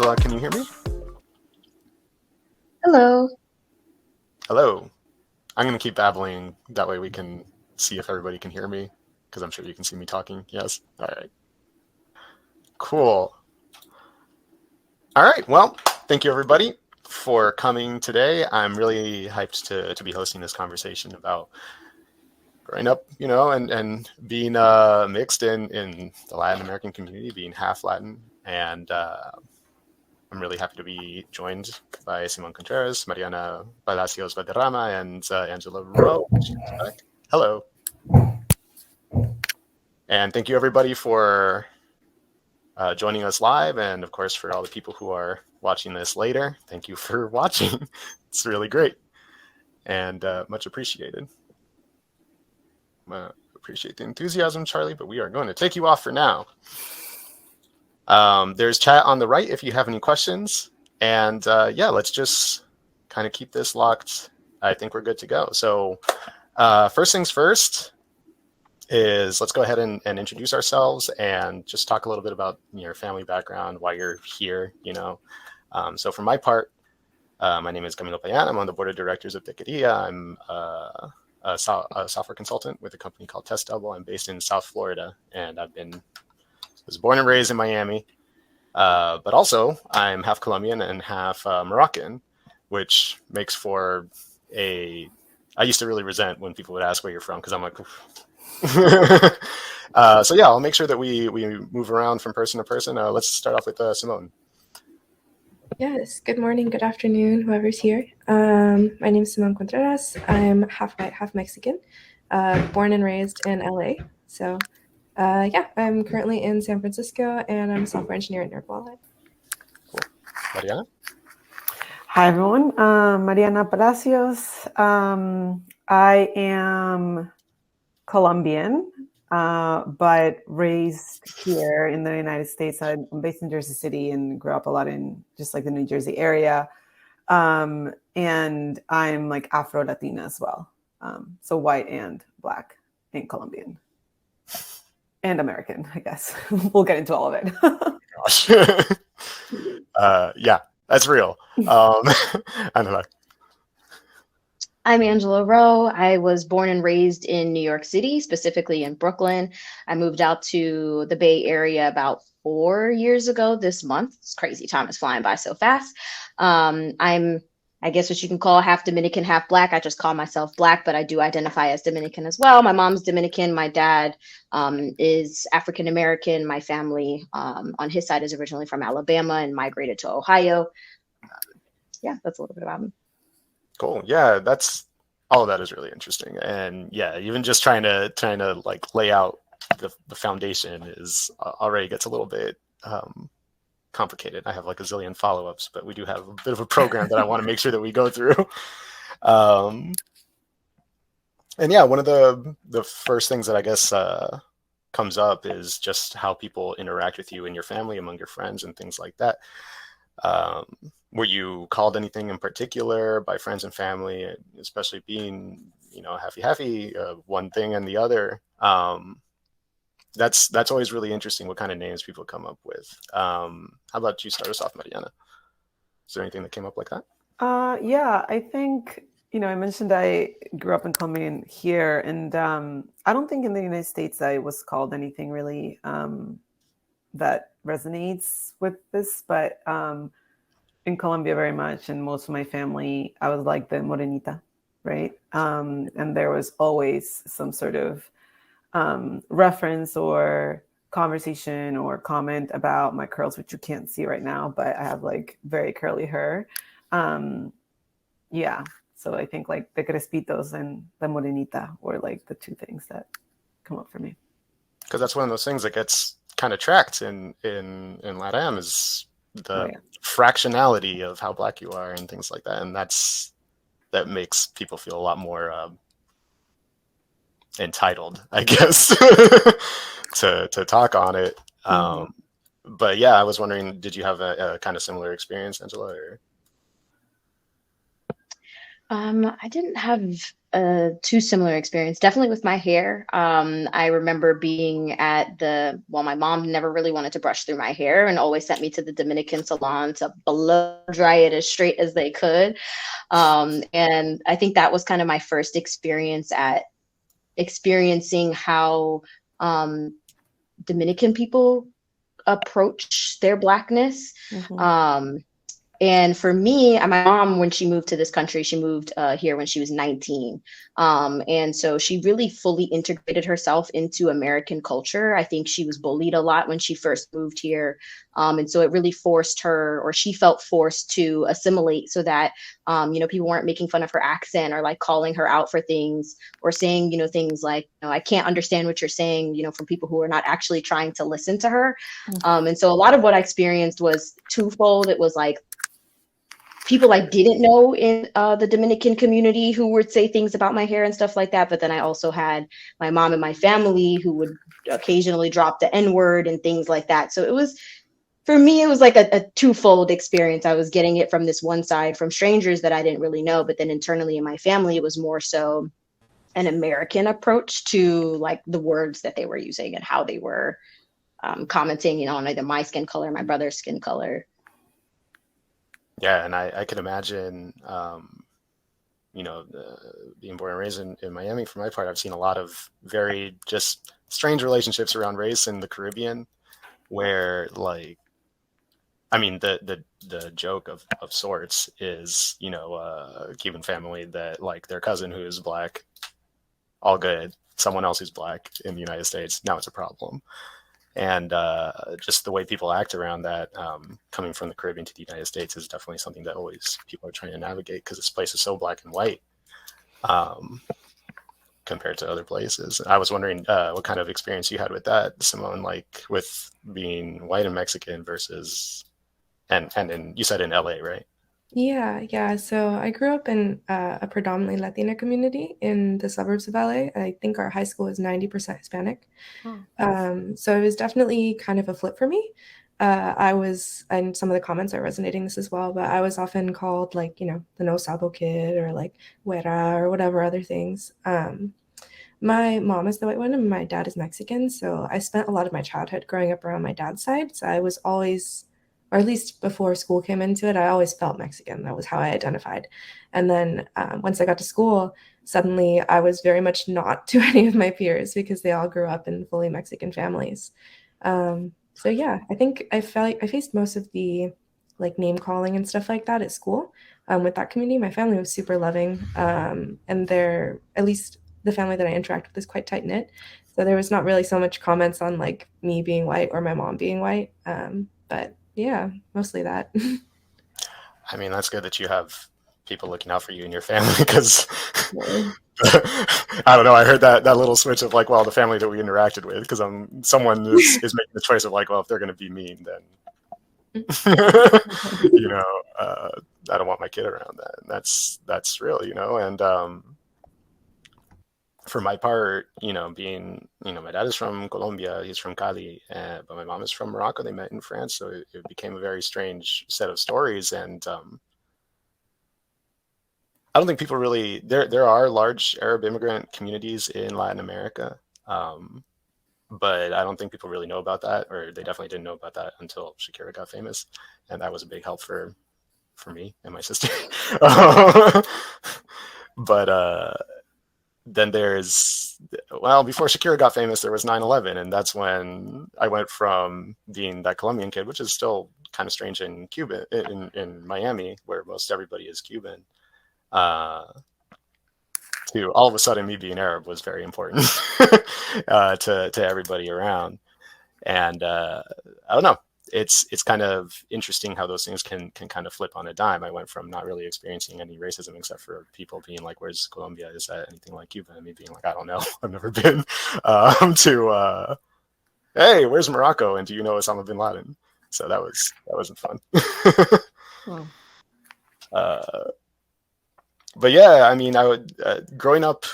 Angela, can you hear me? Hello. Hello. I'm going to keep babbling. That way we can see if everybody can hear me, because I'm sure you can see me talking. Yes? All right. Cool. All right. Well, thank you, everybody, for coming today. I'm really hyped to be hosting this conversation about growing up, and being mixed in the Latin American community, being half Latin. And I'm really happy to be joined by Simon Contreras, Mariana Palacios Valderrama, and Angela Rowe. She's back. Hello. And thank you, everybody, for joining us live. And, of course, for all the people who are watching this later, thank you for watching. It's really great and much appreciated. Appreciate the enthusiasm, Charlie, but we are going to take you off for now. There's chat on the right if you have any questions. And yeah, let's just kind of keep this locked. I think we're good to go. So first things first is let's go ahead and introduce ourselves and just talk a little bit about your family background, why you're here, So for my part, my name is Camilo Payan. I'm on the board of directors of Tequeria. I'm a software consultant with a company called Test Double. I'm based in South Florida, and I was born and raised in Miami. But also, I'm half Colombian and half Moroccan, which makes for I used to really resent when people would ask where you're from, because I'm like, so yeah, I'll make sure that we move around from person to person. Let's start off with Simone. Yes, good morning, good afternoon, whoever's here. My name is Simone Contreras. I'm half white, half Mexican, born and raised in LA. So yeah, I'm currently in San Francisco, and I'm a software engineer at NerdWallet. Cool. Mariana? Hi, everyone. Mariana Palacios. I am Colombian, but raised here in the United States. I'm based in Jersey City and grew up a lot in just like the New Jersey area. And I'm like Afro-Latina as well. So white and Black and Colombian. And American, I guess. We'll get into all of it. Gosh. Yeah, that's real. Angela. I'm Angela Rowe. I was born and raised in New York City, specifically in Brooklyn. I moved out to the Bay Area about 4 years ago this month. It's crazy. Time is flying by so fast. I'm, I guess what you can call half Dominican, half Black. I just call myself Black, but I do identify as Dominican as well. My mom's Dominican. My dad is African American. My family on his side is originally from Alabama and migrated to Ohio. Yeah, that's a little bit about me. Cool. Yeah, all of that is really interesting. And yeah, even just trying to like lay out the foundation is already gets a little bit complicated. I have like a zillion follow-ups, but we do have a bit of a program that I want to make sure that we go through. And yeah, one of the first things that I guess comes up is just how people interact with you and your family, among your friends and things like that. Were you called anything in particular by friends and family, especially being, happy, one thing and the other? That's always really interesting what kind of names people come up with. How about you start us off, Mariana? Is there anything that came up like that? Yeah, I think, I mentioned I grew up in Colombia and here, and I don't think in the United States I was called anything really that resonates with this, but in Colombia very much, and most of my family, I was like the morenita, right? And there was always some sort of reference or conversation or comment about my curls, which you can't see right now, but I have like very curly hair. Yeah, so I think like the crespitos and the morenita were like the two things that come up for me. Because that's one of those things that gets kind of tracked in LATAM is the fractionality of how Black you are and things like that, and that makes people feel a lot more entitled, I guess, to talk on it. But yeah, I was wondering, did you have a kind of similar experience, Angela? Or? I didn't have two similar experience. Definitely with my hair. I remember being at my mom never really wanted to brush through my hair and always sent me to the Dominican salon to blow dry it as straight as they could. And I think that was kind of my first experience at experiencing how Dominican people approach their Blackness. Mhm. And for me, my mom, when she moved to this country, she moved here when she was 19. And so she really fully integrated herself into American culture. I think she was bullied a lot when she first moved here. And so it really forced her, or she felt forced to assimilate so that, people weren't making fun of her accent or like calling her out for things or saying, things like, I can't understand what you're saying, from people who are not actually trying to listen to her. And so a lot of what I experienced was twofold. It was like, people I didn't know in the Dominican community who would say things about my hair and stuff like that. But then I also had my mom and my family who would occasionally drop the N-word and things like that. So for me, it was like a twofold experience. I was getting it from this one side from strangers that I didn't really know. But then internally in my family, it was more so an American approach to like the words that they were using and how they were commenting, on either my skin color, my brother's skin color. Yeah, and I can imagine, being born and raised in Miami. For my part, I've seen a lot of very just strange relationships around race in the Caribbean, where like, I mean, the joke of sorts is, a Cuban family that like their cousin who is black, all good. Someone else who's black in the United States, now it's a problem. And just the way people act around that, coming from the Caribbean to the United States, is definitely something that always people are trying to navigate because this place is so black and white compared to other places. I was wondering what kind of experience you had with that, Simone, like with being white and Mexican versus, and you said in LA, right? Yeah. So I grew up in a predominantly Latina community in the suburbs of LA. I think our high school is 90% Hispanic. So it was definitely kind of a flip for me. And some of the comments are resonating this as well, but I was often called like, the no sabo kid or like güera or whatever other things. My mom is the white one and my dad is Mexican. So I spent a lot of my childhood growing up around my dad's side. So I was always, or at least before school came into it, I always felt Mexican. That was how I identified. And then once I got to school, suddenly I was very much not to any of my peers because they all grew up in fully Mexican families. So yeah, I think I faced most of the like name calling and stuff like that at school. With that community, my family was super loving, and they're, at least the family that I interact with, is quite tight knit. So there was not really so much comments on like me being white or my mom being white. But yeah, mostly that. I mean, that's good that you have people looking out for you and your family because I don't know. I heard that little switch of like, well, the family that we interacted with, because someone is making the choice of like, well, if they're going to be mean, then I don't want my kid around that. And that's real, and for my part, being, my dad is from Colombia, he's from Cali, but my mom is from Morocco. They met in France, so it became a very strange set of stories. And I don't think people really, there are large Arab immigrant communities in Latin America, but I don't think people really know about that, or they definitely didn't know about that until Shakira got famous, and that was a big help for me and my sister. But then before Shakira got famous, there was 9/11, and that's when I went from being that Colombian kid, which is still kind of strange in Cuba, in Miami, where most everybody is Cuban, to all of a sudden me being Arab was very important to everybody around. And I don't know. It's kind of interesting how those things can kind of flip on a dime. I went from not really experiencing any racism except for people being like, "Where's Colombia? Is that anything like Cuba?" And me being like, "I don't know. I've never been." To "Hey, where's Morocco? And do you know Osama bin Laden?" So that wasn't fun. Wow. But yeah, I mean, I would growing up.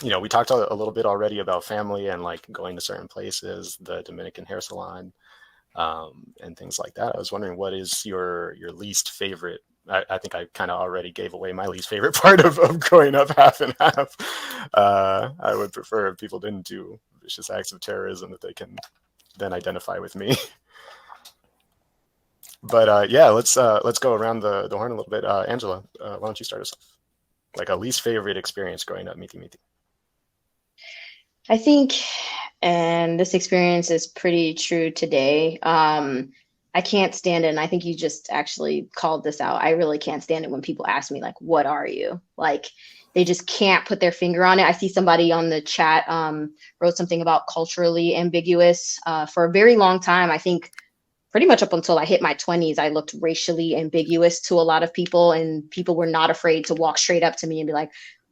We talked a little bit already about family and like going to certain places, the Dominican hair salon, and things like that. I was wondering, what is your least favorite I think I kind of already gave away my least favorite part of growing up half and half. I would prefer if people didn't do vicious acts of terrorism that they can then identify with me. But yeah, let's go around the horn a little bit. Angela, why don't you start us off? Like a least favorite experience growing up, Miti. I think, and this experience is pretty true today. I can't stand it. And I think you just actually called this out. I really can't stand it when people ask me, like, what are you? Like, they just can't put their finger on it. I see somebody on the chat wrote something about culturally ambiguous. For a very long time, I think pretty much up until I hit my 20s, I looked racially ambiguous to a lot of people, and people were not afraid to walk straight up to me and be like,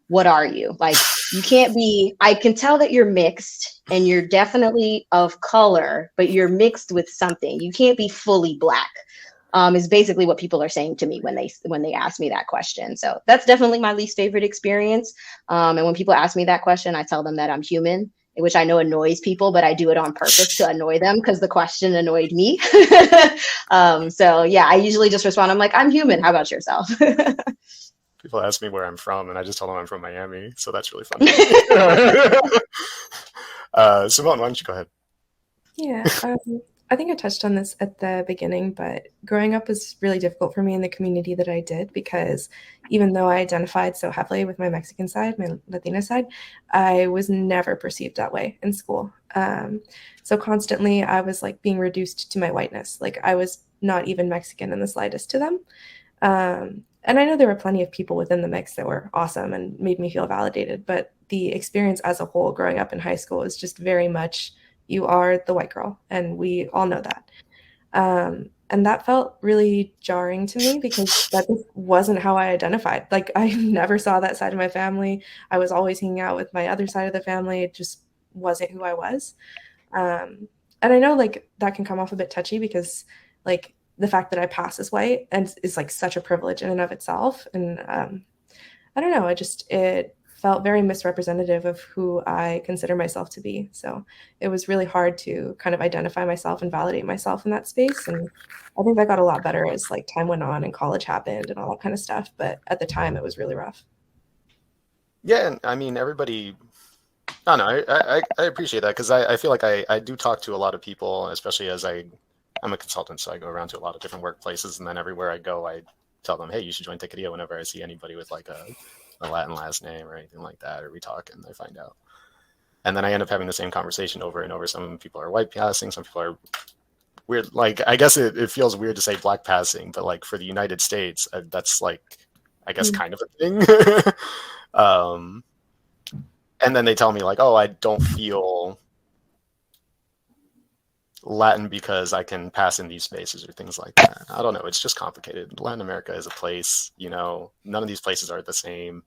what are you? Like, you can't be, I can tell that you're mixed and you're definitely of color, but you're mixed with something. You can't be fully black. Is basically what people are saying to me when they ask me that question. So that's definitely my least favorite experience. And when people ask me that question, I tell them that I'm human, which I know annoys people, but I do it on purpose to annoy them because the question annoyed me. So yeah, I usually just respond, I'm like, I'm human. How about yourself? People ask me where I'm from, and I just tell them I'm from Miami, so that's really fun. Simone, why don't you go ahead? Yeah, I think I touched on this at the beginning, but growing up was really difficult for me in the community that I did, because even though I identified so heavily with my Mexican side, my Latina side, I was never perceived that way in school. So constantly I was like being reduced to my whiteness. Like, I was not even Mexican in the slightest to them. And I know there were plenty of people within the mix that were awesome and made me feel validated, but the experience as a whole growing up in high school is just very much, you are the white girl, and we all know that. And that felt really jarring to me, because that just wasn't how I identified. Like, I never saw that side of my family. I was always hanging out with my other side of the family. It just wasn't who I was. And I know, like, that can come off a bit touchy, because like the fact that I pass as white and is like such a privilege in and of itself. And I don't know, it felt very misrepresentative of who I consider myself to be. So it was really hard to kind of identify myself and validate myself in that space. And I think that got a lot better as like time went on and college happened and all that kind of stuff. But at the time, it was really rough. Yeah, and I mean, everybody, I don't know, I appreciate that, because I feel like I do talk to a lot of people, especially as I'm a consultant, so I go around to a lot of different workplaces, and then everywhere I go, I tell them, hey, you should join Tequila whenever I see anybody with like a Latin last name or anything like that, or we talk and I find out. And then I end up having the same conversation over and over. Some people are white passing, some people are weird. Like, I guess it feels weird to say black passing, but like for the United States, that's like, I guess, kind of a thing. And then they tell me like, oh, I don't feel Latin because I can pass in these spaces or things like that. I don't know. It's just complicated. Latin America is a place, none of these places are the same.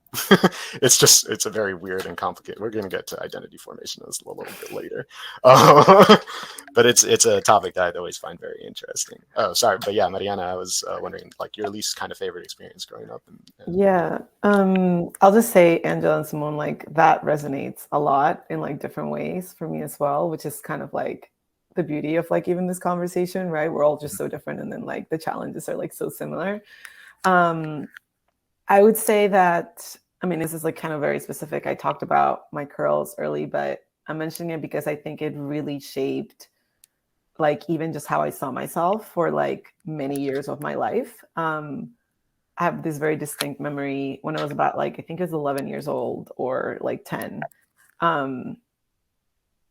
It's a very weird and complicated. We're going to get to identity formation a little bit later. But it's a topic that I'd always find very interesting. Oh, sorry. But yeah, Mariana, I was wondering, like, your least kind of favorite experience growing up. Yeah. I'll just say, Angela and Simone, like, that resonates a lot in like different ways for me as well, which is kind of like the beauty of like even this conversation, right? We're all just so different, and then like the challenges are like so similar. I would say that, I mean, this is like kind of very specific. I talked about my curls early, but I'm mentioning it because I think it really shaped like even just how I saw myself for like many years of my life. I have this very distinct memory when I was about like, I think it was 11 years old or like 10.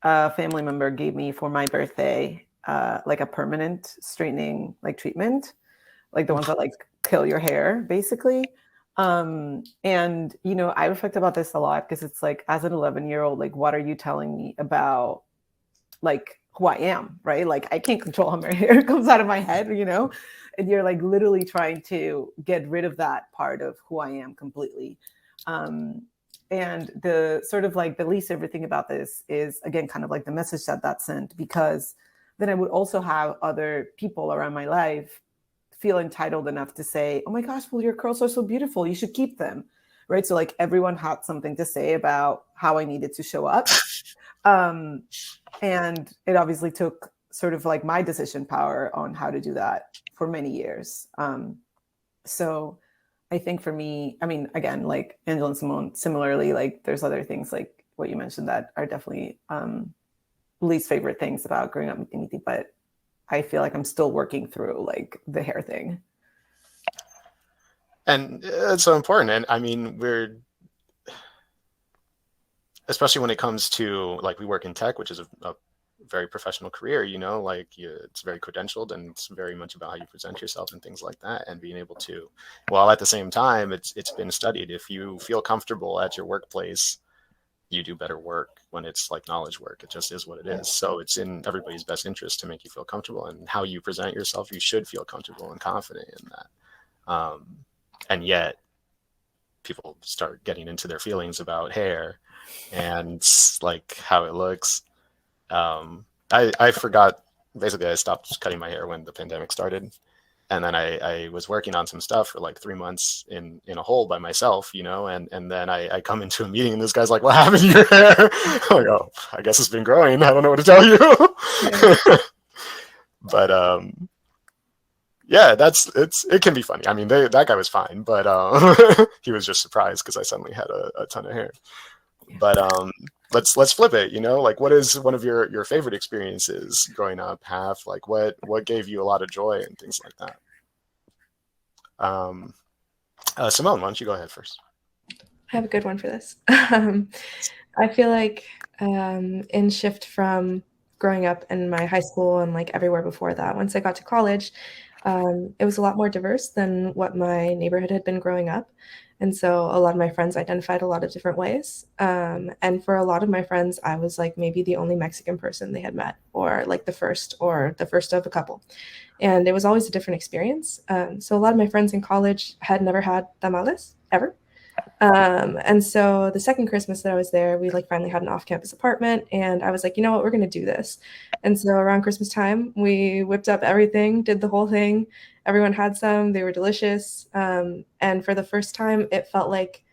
A family member gave me for my birthday like a permanent straightening like treatment, like the ones that like kill your hair basically. And I reflect about this a lot, because it's like, as an 11-year-old, like, what are you telling me about like who I am, right? Like, I can't control how my hair comes out of my head, and you're like literally trying to get rid of that part of who I am completely. And the sort of like the least favorite thing about this is, again, kind of like the message that sent, because then I would also have other people around my life feel entitled enough to say, oh my gosh, well, your curls are so beautiful, you should keep them, right? So like everyone had something to say about how I needed to show up. And it obviously took sort of like my decision power on how to do that for many years. So I think for me, I mean, again, like Angela and Simone, similarly, like there's other things like what you mentioned that are definitely least favorite things about growing up with Miti, but I feel like I'm still working through like the hair thing. And it's so important. And I mean, especially when it comes to, like, we work in tech, which is a very professional career, like it's very credentialed, and it's very much about how you present yourself and things like that, and being able to, while at the same time, it's been studied, if you feel comfortable at your workplace, you do better work when it's like knowledge work. It just is what it is. So it's in everybody's best interest to make you feel comfortable, and how you present yourself, you should feel comfortable and confident in that. And yet people start getting into their feelings about hair and like how it looks. I forgot, basically I stopped cutting my hair when the pandemic started, and then I was working on some stuff for like 3 months in a hole by myself, and then I come into a meeting and this guy's like, "What happened to your hair?" I'm like, "Oh, I guess it's been growing. I don't know what to tell you." But yeah, it can be funny. I mean, that guy was fine, but he was just surprised because I suddenly had a ton of hair. But let's flip it. Like, what is one of your favorite experiences growing up? Like, what gave you a lot of joy and things like that? Simone, why don't you go ahead first? I have a good one for this. I feel like in shift from growing up in my high school and like everywhere before that, once I got to college, it was a lot more diverse than what my neighborhood had been growing up. And so a lot of my friends identified a lot of different ways. And for a lot of my friends, I was like maybe the only Mexican person they had met, or like the first of a couple. And it was always a different experience. So a lot of my friends in college had never had tamales ever. And so the second Christmas that I was there, we like finally had an off-campus apartment, and I was like, you know what, we're gonna do this. And so around Christmas time, we whipped up everything, did the whole thing. Everyone had some, they were delicious. And for the first time, it felt like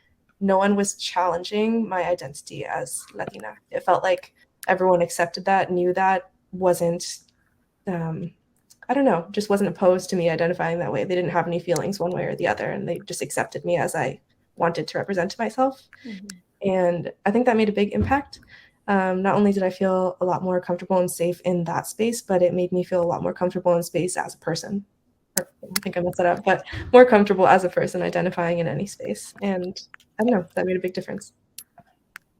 no one was challenging my identity as Latina. It felt like everyone accepted that, knew that, wasn't I don't know, just wasn't opposed to me identifying that way. They didn't have any feelings one way or the other, and they just accepted me as I wanted to represent myself. And I think that made a big impact. Not only did I feel a lot more comfortable and safe in that space, but it made me feel a lot more comfortable in space as a person. I think I messed that up, but more comfortable as a person identifying in any space. And I don't know, that made a big difference.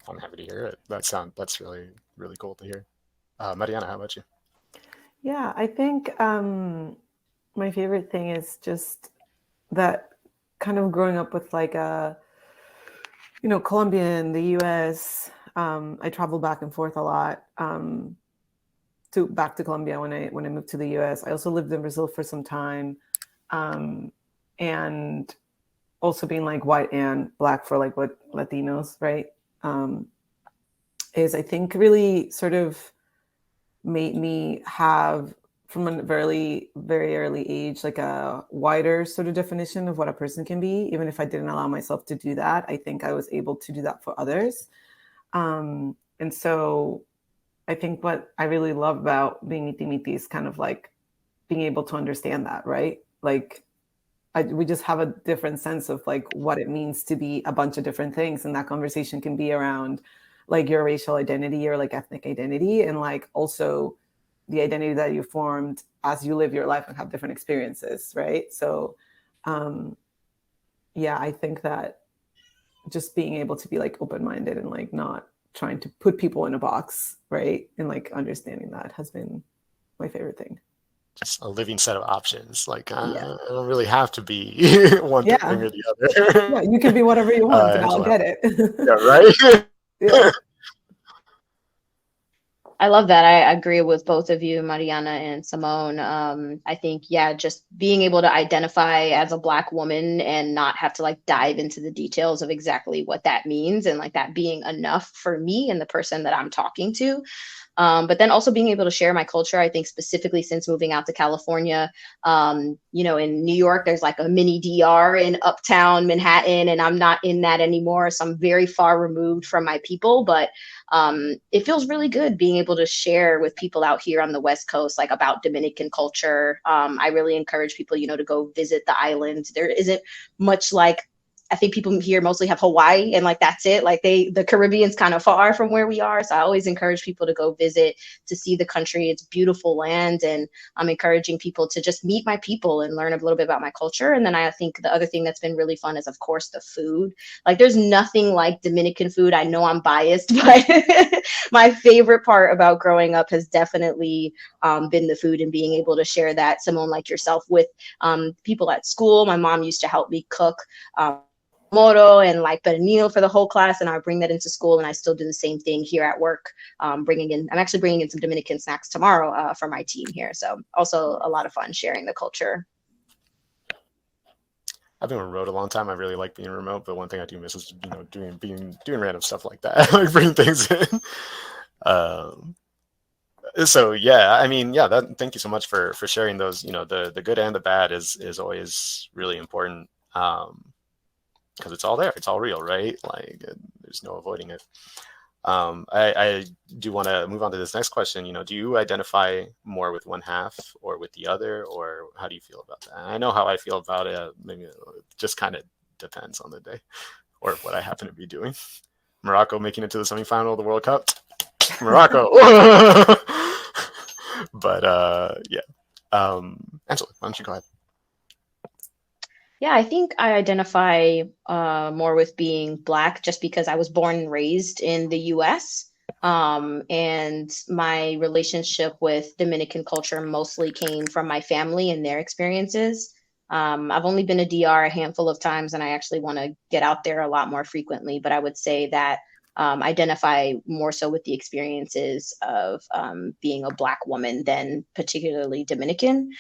I'm happy to hear it. That's really, really cool to hear. Mariana, how about you? Yeah, I think my favorite thing is just that kind of growing up with like Colombia and the US. I traveled back and forth a lot back to Colombia when I moved to the US. I also lived in Brazil for some time, and also being like white and Black for like what Latinos, right? Is I think really sort of made me have, from a very, very early age, like a wider sort of definition of what a person can be. Even if I didn't allow myself to do that, I think I was able to do that for others. And so I think what I really love about being Miti is kind of like being able to understand that, right? Like we just have a different sense of like what it means to be a bunch of different things. And that conversation can be around like your racial identity or like ethnic identity, and like also the identity that you formed as you live your life and have different experiences, right? So yeah, I think that just being able to be like open-minded and like not trying to put people in a box, right? And like understanding that has been my favorite thing. Just a living set of options. Like, I don't really have to be one thing or the other. Yeah, you can be whatever you want, and I'll get it. Yeah, right? Yeah. I love that. I agree with both of you, Mariana and Simone. I think, just being able to identify as a Black woman and not have to like dive into the details of exactly what that means, and like that being enough for me and the person that I'm talking to. But then also being able to share my culture, I think specifically since moving out to California, you know, in New York, there's like a mini DR in uptown Manhattan, and I'm not in that anymore. So I'm very far removed from my people, but it feels really good being able to share with people out here on the West Coast, like about Dominican culture. I really encourage people, you know, to go visit the island. There isn't much like, I think people here mostly have Hawaii and like that's it. Like the Caribbean's kind of far from where we are. So I always encourage people to go visit, to see the country. It's beautiful land. And I'm encouraging people to just meet my people and learn a little bit about my culture. And then I think the other thing that's been really fun is, of course, the food. Like there's nothing like Dominican food. I know I'm biased, but my favorite part about growing up has definitely been the food and being able to share that, someone like yourself, with people at school. My mom used to help me cook moro and like pernil for the whole class, and I bring that into school, and I still do the same thing here at work. I'm actually bringing in some Dominican snacks tomorrow for my team here, so also a lot of fun sharing the culture. I've been remote a long time. I really like being remote, but one thing I do miss is, you know, doing random stuff like that, like bringing things in. So yeah, I mean, yeah, thank you so much for sharing those. You know, the good and the bad is always really important. Because it's all there, it's all real, right? Like there's no avoiding it. I do want to move on to this next question. You know, do you identify more with one half or with the other, or how do you feel about that? I know how I feel about it. Maybe it just kind of depends on the day or what I happen to be doing. Morocco making it to the semifinal of the World Cup. Morocco. But yeah. Angela, why don't you go ahead? Yeah, I think I identify more with being Black just because I was born and raised in the US. And my relationship with Dominican culture mostly came from my family and their experiences. I've only been to DR a handful of times, and I actually want to get out there a lot more frequently. But I would say that identify more so with the experiences of being a Black woman than particularly Dominican.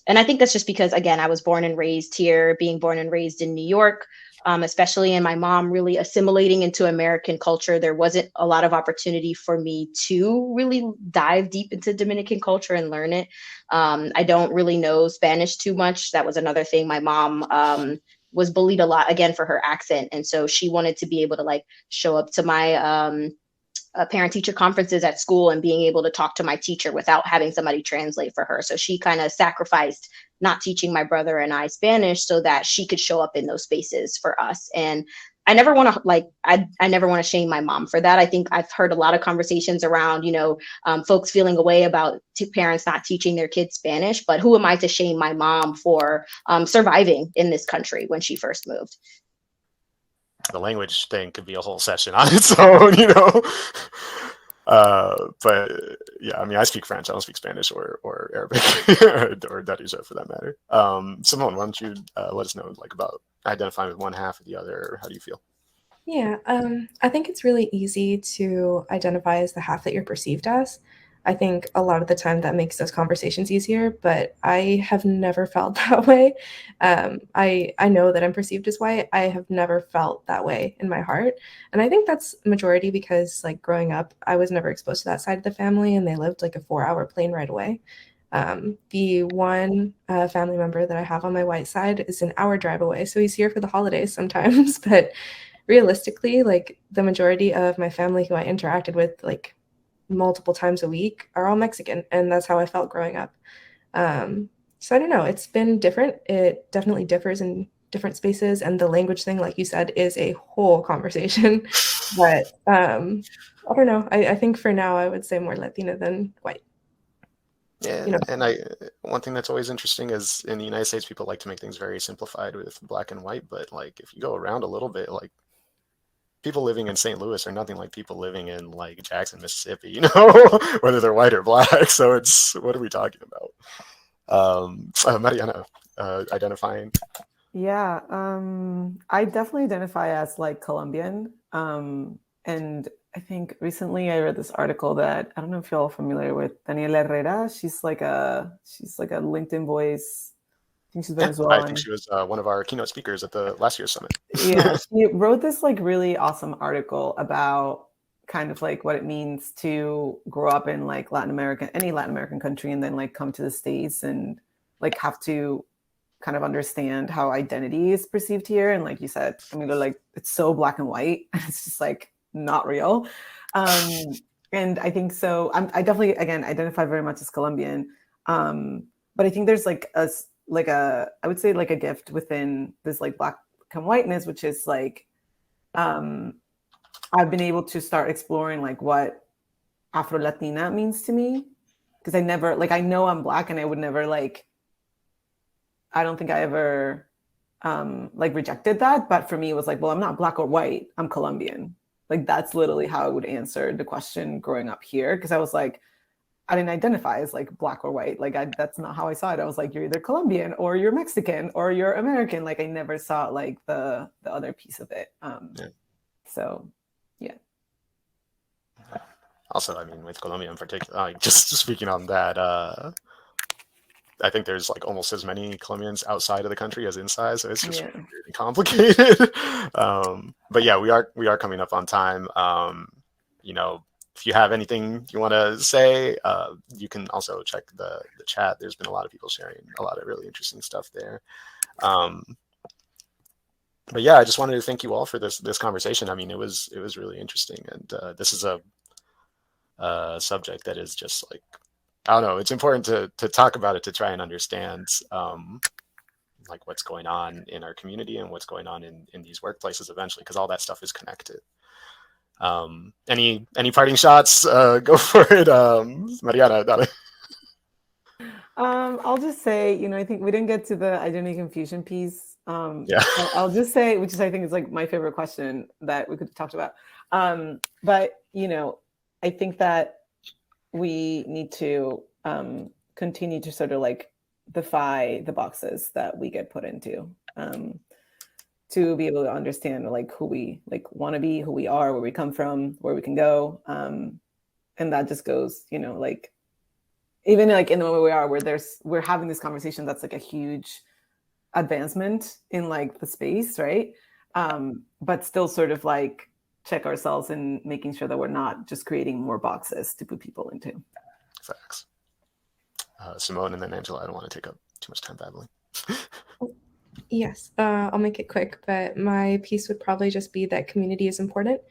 And I think that's just because, again, I was born and raised here, being born and raised in New York, especially, and my mom really assimilating into American culture. There wasn't a lot of opportunity for me to really dive deep into Dominican culture and learn it. I don't really know Spanish too much. That was another thing. My mom was bullied a lot, again, for her accent. And so she wanted to be able to like show up to my parent teacher conferences at school and being able to talk to my teacher without having somebody translate for her. So she kind of sacrificed not teaching my brother and I Spanish so that she could show up in those spaces for us. And I never want to I never want to shame my mom for that. I think I've heard a lot of conversations around, you know, folks feeling a way about parents not teaching their kids Spanish, but who am I to shame my mom for surviving in this country when she first moved? The language thing could be a whole session on its own, you know. But yeah, I mean, I speak French. I don't speak Spanish or Arabic or Dutch for that matter. Simone, why don't you let us know like about identifying with one half or the other, or how do you feel? Yeah, I think it's really easy to identify as the half that you're perceived as. I think a lot of the time that makes those conversations easier, but I have never felt that way. I know that I'm perceived as white. I have never felt that way in my heart. And I think that's majority because like growing up, I was never exposed to that side of the family, and they lived like a 4-hour plane ride away. The one family member that I have on my white side is an hour drive away. So he's here for the holidays sometimes, but realistically, like the majority of my family who I interacted with like multiple times a week are all Mexican, and that's how I felt growing up. So I don't know, it's been different. It definitely differs in different spaces, and the language thing, like you said, is a whole conversation. But I don't know. I think for now I would say more Latina than white. Yeah, You know, and one thing that's always interesting is in the United States, people like to make things very simplified with black and white, but like if you go around a little bit, like people living in St. Louis are nothing like people living in like Jackson, Mississippi, you know, whether they're white or black. So it's, what are we talking about? Mariana, identifying. Yeah, I definitely identify as like Colombian. And I think recently I read this article that, I don't know if you're all familiar with Daniela Herrera. She's like a LinkedIn voice. I think she's Yeah, Venezuelan. I think she was one of our keynote speakers at the last year's summit. Yeah, she wrote this like really awesome article about kind of like what it means to grow up in like any Latin American country, and then like come to the States and like have to kind of understand how identity is perceived here. And like you said, I mean, like it's so black and white. It's just like not real. And I think so. I definitely, again, identify very much as Colombian. But I think there's like I would say like a gift within this like black and whiteness, which is like, I've been able to start exploring like what Afro Latina means to me. Because I never, like, I know I'm black, and I would never like, I don't think I ever like rejected that. But for me, it was like, well, I'm not black or white, I'm Colombian. Like, that's literally how I would answer the question growing up here. Because I was like, I didn't identify as like black or white. Like, that's not how I saw it. I was like, you're either Colombian or you're Mexican or you're American. Like, I never saw like the other piece of it. So, yeah. Also, I mean, with Colombia in particular, just speaking on that, I think there's like almost as many Colombians outside of the country as inside, so it's just really complicated. But yeah, we are coming up on time. You know, if you have anything you want to say, you can also check the chat. There's been a lot of people sharing a lot of really interesting stuff there. But yeah, I just wanted to thank you all for this conversation. I mean, it was really interesting, and this is a subject that is just like, I don't know, it's important to talk about it, to try and understand like what's going on in our community and what's going on in these workplaces eventually, because all that stuff is connected. Any parting shots? Go for it, Mariana. Dale. I'll just say, you know, I think we didn't get to the identity confusion piece. Yeah. I'll just say, which is, I think, is like my favorite question that we could have talked about. But, you know, I think that we need to continue to sort of like defy the boxes that we get put into, to be able to understand like who we like want to be, who we are, where we come from, where we can go. And that just goes, you know, like even like in the moment we are, where we're having this conversation, that's like a huge advancement in like the space, right? But still sort of like check ourselves and making sure that we're not just creating more boxes to put people into. Facts. Simone and then Angela, I don't want to take up too much time babbling. Yes, I'll make it quick, but my piece would probably just be that community is important.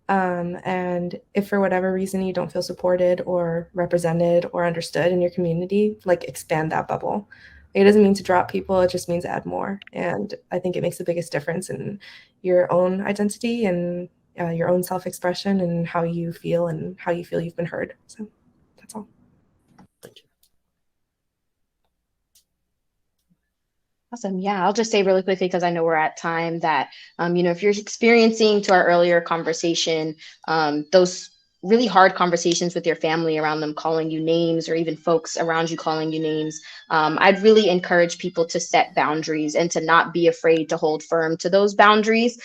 And if for whatever reason you don't feel supported or represented or understood in your community, like expand that bubble. It doesn't mean to drop people, it just means add more. And I think it makes the biggest difference in your own identity and your own self-expression and how you feel you've been heard. So that's all. Thank you. Awesome. Yeah, I'll just say really quickly, because I know we're at time, that, you know, if you're experiencing, to our earlier conversation, those really hard conversations with your family around them calling you names, or even folks around you calling you names, I'd really encourage people to set boundaries and to not be afraid to hold firm to those boundaries.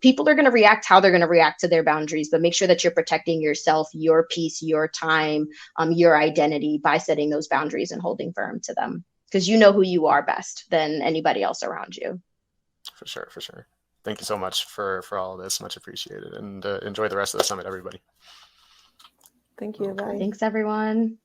People are going to react how they're going to react to their boundaries, but make sure that you're protecting yourself, your peace, your time, your identity by setting those boundaries and holding firm to them. Because you know who you are best than anybody else around you. For sure, for sure. Thank you so much for all of this. Much appreciated. And enjoy the rest of the summit, everybody. Thank you. Bye. Thanks, everyone.